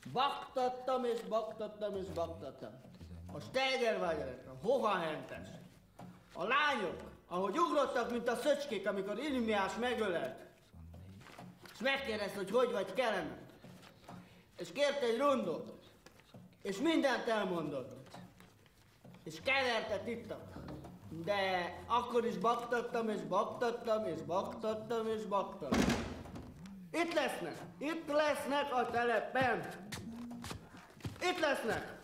Baktattam és baktattam és baktattam. A Steigerwalderek, a Hohenhentes, a lányok, ahogy ugrottak, mint a szöcskék, amikor Irimiás megölelt. És megkérdezte, hogy hogy vagy Kelemen. És kérte egy rundot. És mindent elmondott. És kevertet ittak. De akkor is baktattam és baktattam és baktattam és baktattam. Itt lesznek a telepen. Itt lesznek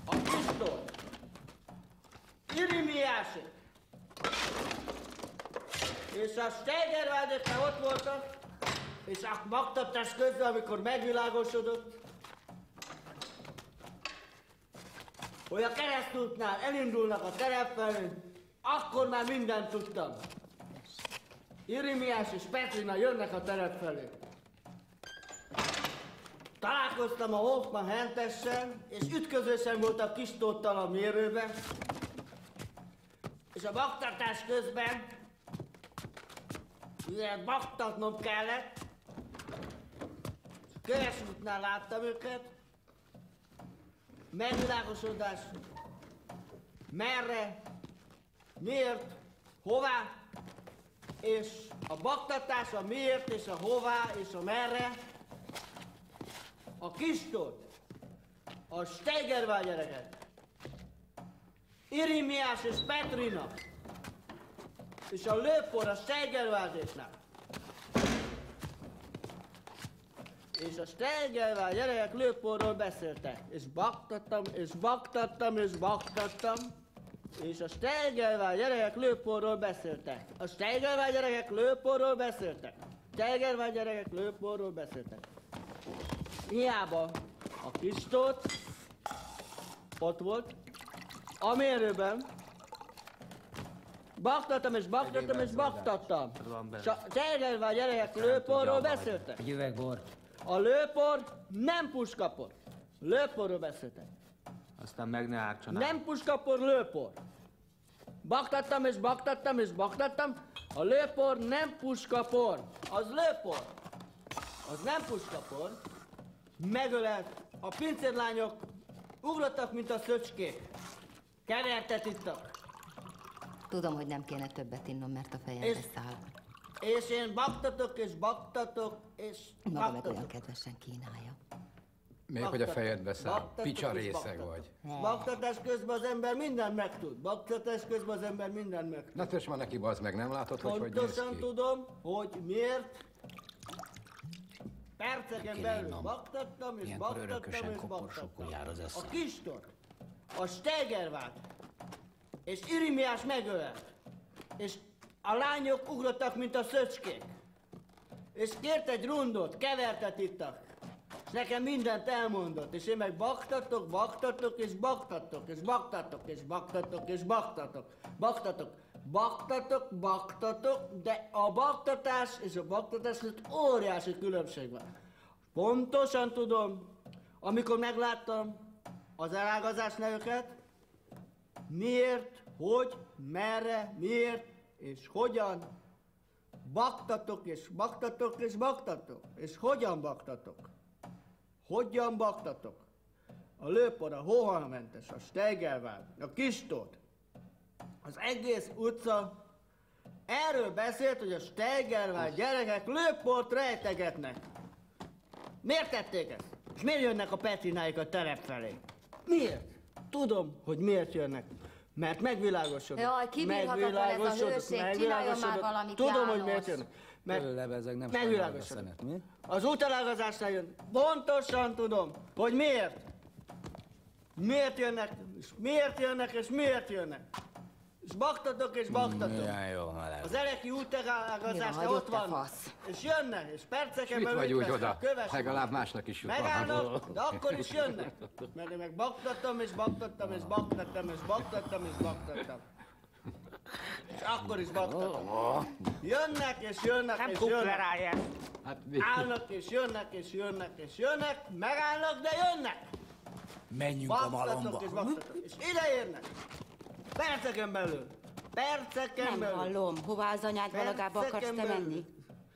a Pistol, Irimiásé, és a Steigerwaldek ott voltak, és a baktatás közben, amikor megvilágosodott, hogy a keresztútnál elindulnak a terep felé, akkor már mindent tudtam. Irimiás és Petrina jönnek a terep felé. Találkoztam a Hohenhentessel, és ütközősen volt a kis Tóttal a mérőben. És a baktatás közben, mivel baktatnom kellett, Köves útnál láttam őket, megvilágosodás, merre, miért, hová, és a baktatás, a miért, és a hová, és a merre, a Kistót, a Steigerwaldereket, Irimiás és Petrina, és a Lőpor a Steigerwaldeknál. És a Steigerwalderek Lőporról beszéltek, és baktattam, és baktattam, és baktattam, és a Steigerwalderek Lőporról beszéltek. A Steigerwalderek Lőporról beszéltek. Steigerwalderek Lőporról beszéltek. Hiába a Kistót ott volt, a mérőben, baktattam és baktattam és baktattam. És a Steigerwalderek Lőporról beszéltek. Egy üvegbor. A Lőpor nem puskapor. Lőporról beszéltek. Aztán meg ne ártsanak. Nem puskapor, Lőpor. Baktattam és baktattam és baktattam. A Lőpor nem puskapor. Az Lőpor. Az nem puskapor. Megölelt. A pincérlányok ugrottak, mint a szöcskék. Kevertet ittak. Tudom, hogy nem kéne többet innom, mert a fejembe száll. És én baktatok és baktatok és Maga meg olyan baktatok. kedvesen kínálja. Még hogy a fejedbe száll. Baktatok Picsa és részeg baktatok. vagy. Baktatás közben az ember mindent megtud. Baktatás közben az ember mindent megtud. Na tös van neki, bazd meg, nem látod, hogy néz Pontosan ki? tudom, hogy miért. Perceken kéne belül innom. baktattam és Ilyenkor baktattam örökösen és koporsókon baktattam. jár az eszem. A Kistot, a Steigerwald és Irimiás megölelt. És a lányok ugrottak, mint a szöcskék. És kért egy rundot, kevertet ittak. És nekem mindent elmondott. És én meg baktatok, baktatok és baktatok, és baktatok, és baktatok, és baktatok. Baktatok, baktatok, baktatok, de a baktatás és a baktatás között óriási különbség van. Pontosan tudom, amikor megláttam az elágazásnál őket, miért, hogy, merre, miért és hogyan baktatok és baktatok és baktatok. És hogyan baktatok? Hogyan baktatok? A Lőpor, a Hohenhentes, a Steigerwald, a Kistót, az egész utca erről beszélt, hogy a Steigerwald gyerekek Lőport rejtegetnek. Miért tették ezt? És miért jönnek a Petrináik a terep felé? Miért? Tudom, hogy miért jönnek. Mert megvilágosodott. Jaj, kibírhatatlan ez a hőség, csináljon már valamit, Tudom, hogy János. miért jönnek. Föllevezeg, nem sajnálod a megvilágosodott. szenet, mi? Az útelágazásnál jön. Pontosan tudom, hogy miért. Miért jönnek, és miért jönnek, és miért jönnek. És baktatok, és baktatok. Milyen jó meleg. Az eleki útelágazásnál Jaj, ott te van. fasz. És jönnek, és perceken Mit belül vagy itt úgy lesznek, oda? kövesek. Legalább másnak is jut Megállnak, de akkor is jönnek. Mert én meg baktattam, és baktattam, és baktattam, és baktattam, és baktattam. És akkor is baktattam. Jönnek, és jönnek, Nem és kupler jönnek. állják. Hát mi? Állnak, és jönnek, és jönnek, és jönnek. Megállnak, de jönnek. Menjünk a malomba. Baktatok, és baktatok. És ide érnek. Perceken belül. Perceken Nem belül. hallom. Hová az anyád valagába akarsz te Perceken belül. menni?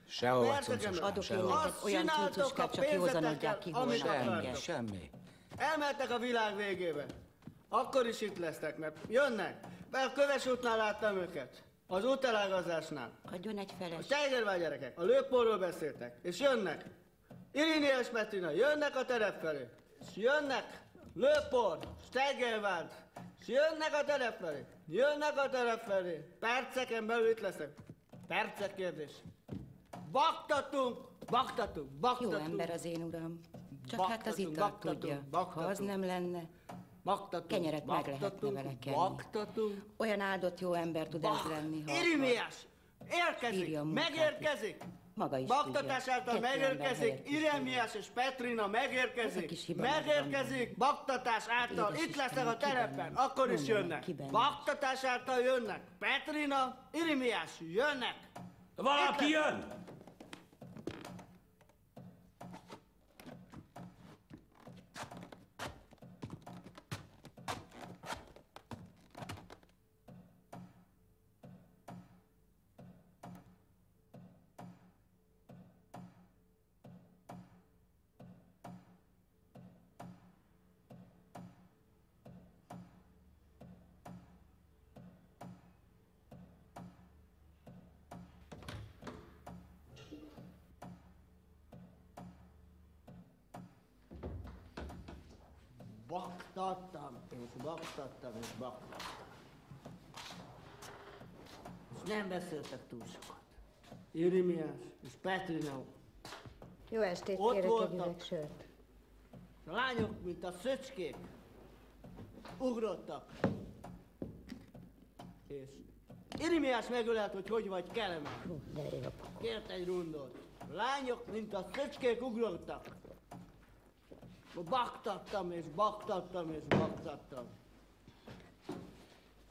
Sehova Perceken cuncos, belül. Adok én sehova. neked olyan csináltok cuccuskát, a csak józan adják ki pénzetekkel, amit holnap akartok. reggel. Semmi. Elmentek a világ végébe. Akkor is itt lesznek, mert jönnek. Be a Köves útnál láttam őket. Az útelágazásnál. Adjon egy A feles. Steigervár gyerekek, a lőporról beszéltek, és jönnek. Irini és Petrina, jönnek a terep felé. És jönnek, lőpor, Steigervár, és jönnek a terep felé. Jönnek a terep felé. Perceken belül itt lesznek. Percek kérdés. Baktatunk, baktatunk, Jó baktatunk. ember az én uram. Csak hát az ital tudja. Ha az nem lenne, Baktatunk, kenyeret meg lehetne baktatunk, vele kenni. baktatunk. olyan áldott jó ember tud ez lenni, ha Irimiás! Érkezik! Írja a munkát Megérkezik! Maga is Baktatás tudja. által Kettő ember megérkezik! helyett is Iremiás és Petrina Ez a megérkezik! kis hiba Megérkezik! Baktatás által! Édes Itt lesznek Istenem, a terepen! kiben? Akkor is Mondom, jönnek! kiben? Baktatás által jönnek! Petrina, Irimiás, jönnek! Valaki jön! Baktattam, és baktattam, és baktattam. És nem beszéltek túl sokat. Irimiás és Petrina. Jó estét, Ott kérek voltak. egy üveg sört. A lányok, mint a szöcskék, ugrottak. És Irimiás megölelt, hogy vagy Kelemen. Hú, de ég a pakol. Kért egy rundot. A lányok, mint a szöcskék, ugrottak. Baktattam, és baktattam, és baktattam.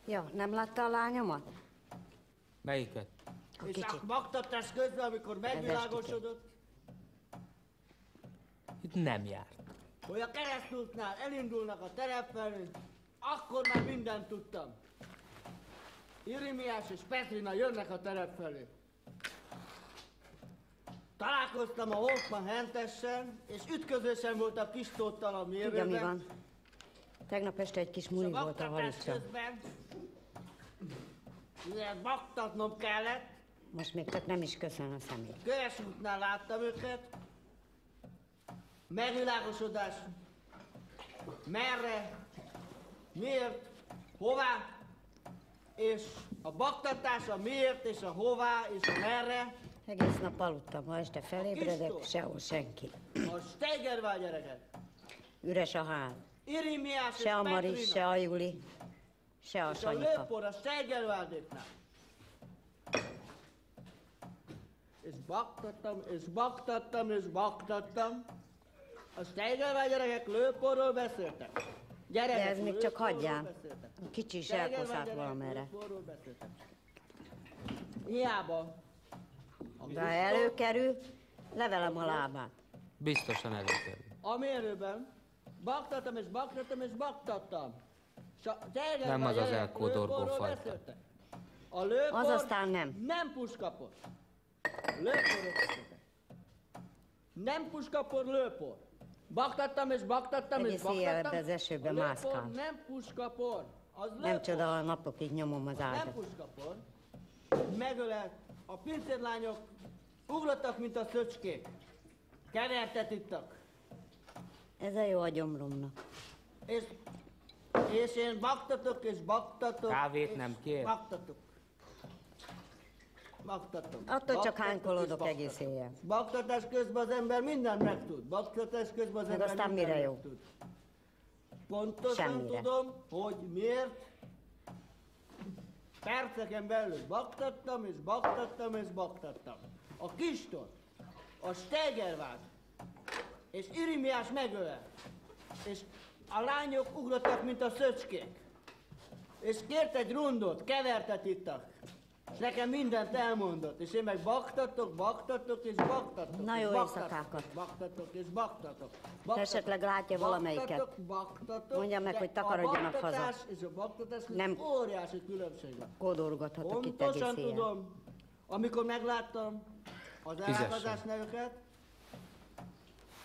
Ja, nem látta a lányomat? Melyiket? A És kicsit. a baktatás közben, amikor megvilágosodott, Itt nem járt. hogy a keresztútnál elindulnak a terep felé, akkor már mindent tudtam. Irimiás és Petrina jönnek a terep felé. Találkoztam a Hoffman hentessel, és ütközésen volt a kis Tóttal a mérőben. Tudja, mi van? Tegnap este egy kis És a muli volt a baktatás Halicsa. közben, mivel baktatnom kellett, Most még csak nem is köszön a szemét. Köves útnál láttam őket. Megvilágosodás. Merre, miért, hová, és a baktatás, a miért, és a hová, és a merre, Egész nap aludtam, ma este felébredek, Kis sehol senki. a Steigervár gyereket. Üres a hál. Irimiás és Se a Maris, Petrina. se a Juli, se a És a Sanyika. lőpor a Steigervárdéknál. És baktattam, és baktattam, és baktattam. A Steigervár gyerekek lőporról beszéltek. Gyerekek, De ez még csak lőporról hagyján. beszéltek. A kicsi is Steigervár elkoszált gyerekek valamerre. lőporról beszéltek. Hiába. A De ha előkerül, levelem a lábát. Biztosan előkerül. A mérőben baktattam, és baktattam, és baktattam. És a Steigervár Nem az az gyerekek elkódolgó lőporról fajta. beszéltek. A lőpor Az aztán nem. Nem puskapor. Lőporról beszéltek. Nem puskapor, lőpor. Baktattam és baktattam és Egész baktattam. éjjel az esőben A lőpor mászkál. nem puskapor. Az Nem lőpor. csoda, ha napokig nyomom az Nem ágat. puskapor. Megölelt. A pincérlányok ugrottak, mint a szöcskék. Kevertet ittak. Ez a jó a gyomromnak. És én baktatok és baktatok. Kávét és nem kér? Baktatok. Baktatok. Attól csak Baktatok hánykolódok és egész baktatok. éjjel. Baktatás közben az ember mindent megtud. Baktatás közben az Meg ember aztán mindent mire jó? megtud. Pontosan Semmire. tudom, hogy miért. Perceken belül baktattam és baktattam és baktattam. A Kistot, a Steigervár és Irimiás megölelt. És a lányok ugrottak, mint a szöcskék. És kért egy rundot, kevertet ittak. És nekem mindent elmondott. És én meg baktatok és baktatok. Na és jó baktatok, éjszakákat. és baktatok és baktatok. Esetleg látja valamelyiket. Baktatok, Mondja meg, de hogy takarodjanak a baktatás haza. és a baktatás között Nem. óriási különbség van. Kódolgathatok itt egész Pontosan éjjel. tudom, amikor megláttam, az Fizessen. elágazás neveket,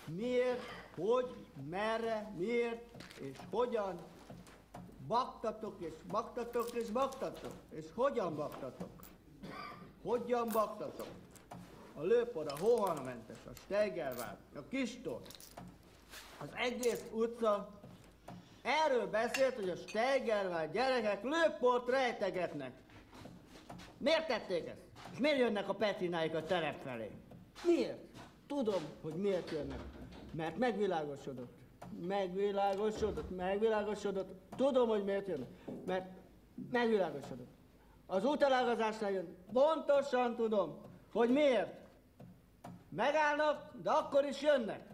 miért, hogy, merre, miért és hogyan baktatok és baktatok és baktatok, és hogyan baktatok. Hogyan baktatok. A Lőpor, a Hóhalmentes, a Steigervárd, a Kistor, az egész utca erről beszélt, hogy a Steigervárd gyerekek lőport rejtegetnek. Miért tették ezt? És miért jönnek a Petrináik a terep felé? Miért? Tudom, hogy miért jönnek. Mert megvilágosodott. Megvilágosodott. Tudom, hogy miért jönnek. Mert megvilágosodott. Az útelágazásnál jön. Pontosan tudom, hogy miért. Megállnak, de akkor is jönnek.